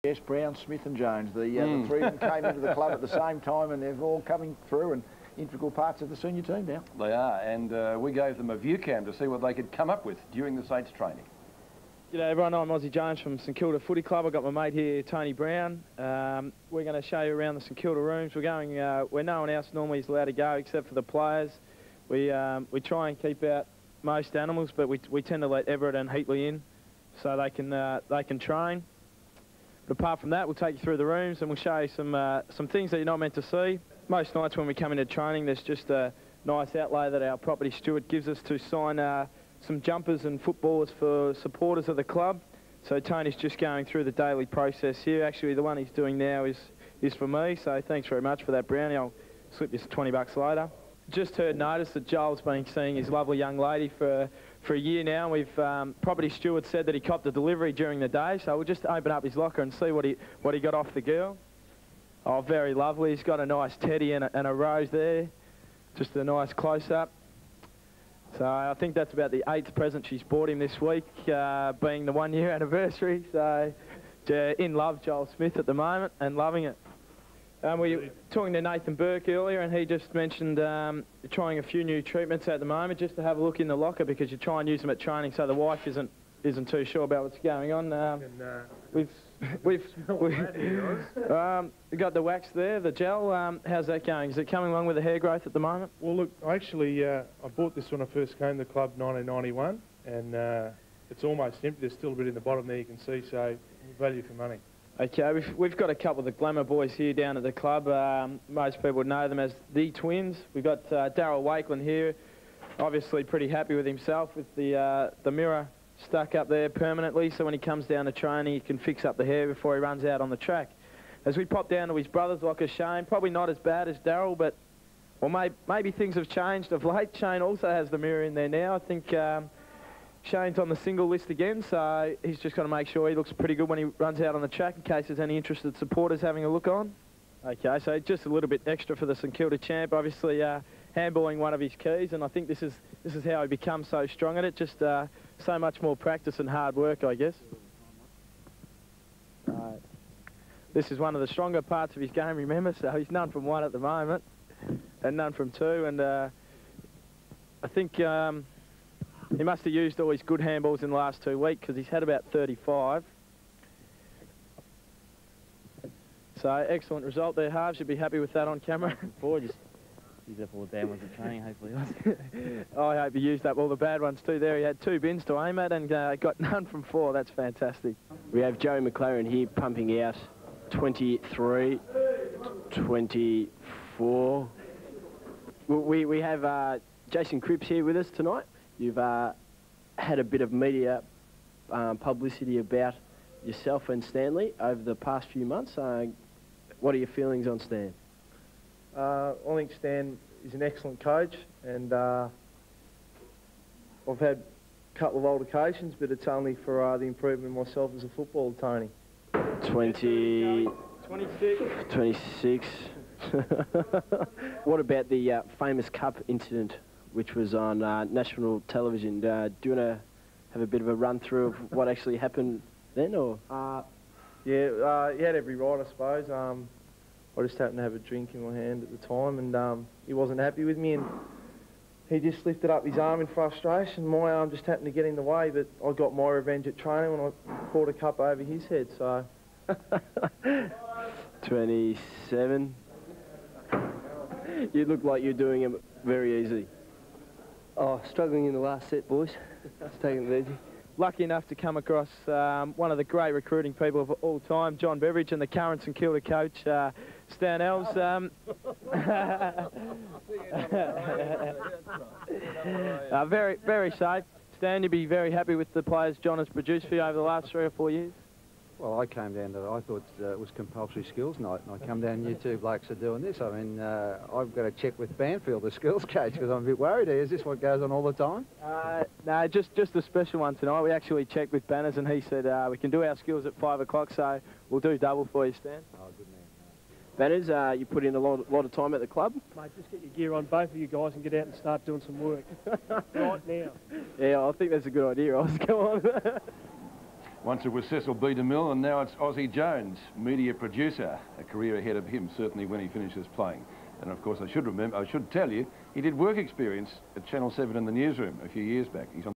Yes, Brown, Smith and Jones. The three of them came into the club at the same time, and they're all coming through and integral parts of the senior team now. They are, and we gave them a view cam to see what they could come up with during the Saints training. G'day everyone, I'm Aussie Jones from St.Kilda Footy Club. I've got my mate here, Tony Brown. We're going to show you around the St.Kilda rooms. We're going where no one else normally is allowed to go except for the players. We try and keep out most animals, but we tend to let Everett and Heatley in so they can train. But apart from that, we'll take you through the rooms and we'll show you some things that you're not meant to see. Most nights when we come into training, there's just a nice outlay that our property steward gives us to sign some jumpers and footballers for supporters of the club. So Tony's just going through the daily process here. Actually, the one he's doing now is for me, so thanks very much for that, Brownie. I'll slip you $20 later. Just heard notice that Joel's been seeing his lovely young lady for a year now. We've property steward said that he copped a delivery during the day, so we'll just open up his locker and see what he got off the girl. Oh, very lovely. He's got a nice teddy and a rose there. Just a nice close-up. So I think that's about the 8th present she's bought him this week, being the 1-year anniversary. So in love, Joel Smith at the moment, and loving it. We were talking to Nathan Burke earlier, and he just mentioned trying a few new treatments at the moment, just to have a look in the locker, because you try and use them at training, so the wife isn't too sure about what's going on. We've got the wax there, the gel. How's that going? Is it coming along with the hair growth at the moment? Well, look, actually, I bought this when I first came to the club, 1991, and it's almost empty. There's still a bit in the bottom there, you can see, so value for money. Okay, we've got a couple of the glamour boys here down at the club. Most people would know them as the twins. We've got Darryl Wakeland here, obviously pretty happy with himself with the mirror stuck up there permanently, so when he comes down to training he can fix up the hair before he runs out on the track. As we pop down to his brother's locker, Shane, probably not as bad as Darryl, but well, maybe things have changed of late. Shane also has the mirror in there now. I think Shane's on the single list again, so he's just got to make sure he looks pretty good when he runs out on the track in case there's any interested supporters having a look on. Okay, so just a little bit extra for the St Kilda champ. Obviously handballing one of his keys, and I think this is how he becomes so strong at it. Just so much more practice and hard work, I guess. Right. This is one of the stronger parts of his game, remember, so he's none from 1 at the moment and none from 2, and I think he must have used all his good handballs in the last 2 weeks, because he's had about 35. So excellent result there, Harv. You'll be happy with that on camera. Forward, just use up all the bad ones at training, hopefully. I hope he used up all the bad ones too there. He had 2 bins to aim at and got none from 4. That's fantastic. We have Joe McLaren here pumping out 23, 24. We have Jason Cripps here with us tonight. You've had a bit of media publicity about yourself and Stanley over the past few months. What are your feelings on Stan? I think Stan is an excellent coach, and I've had a couple of altercations, but it's only for the improvement of myself as a footballer, Tony. 26. 26. What about the famous cup incident, which was on national television? Do you want to have a bit of a run through of what actually happened then, or? Yeah, he had every right, I suppose. I just happened to have a drink in my hand at the time, and he wasn't happy with me, and he just lifted up his arm in frustration. My arm just happened to get in the way, but I got my revenge at training when I poured a cup over his head, so... 27. You look like you're doing it very easy. Oh, struggling in the last set, boys. Just taking it easy. Lucky enough to come across one of the great recruiting people of all time, John Beveridge, and the current St Kilda coach, Stan Elves. Very, very safe. Stan, you'd be very happy with the players John has produced for you over the last 3 or 4 years? Well, I came down to, I thought it was compulsory skills night, and I come down, you 2 blokes are doing this. I mean, I've got to check with Banfield, the skills coach, because I'm a bit worried. Is this what goes on all the time? No, just a special one tonight. We actually checked with Banners, and he said we can do our skills at 5 o'clock, so we'll do double for you, Stan. Oh, good man. Banners, you put in a lot of time at the club? Mate, just get your gear on, both of you guys, and get out and start doing some work. Right now. Yeah, I think that's a good idea, Oz. Come on. Once it was Cecil B. DeMille, and now it's Aussie Jones, media producer, a career ahead of him, certainly when he finishes playing. And of course, I should tell you, he did work experience at Channel 7 in the newsroom a few years back. He's on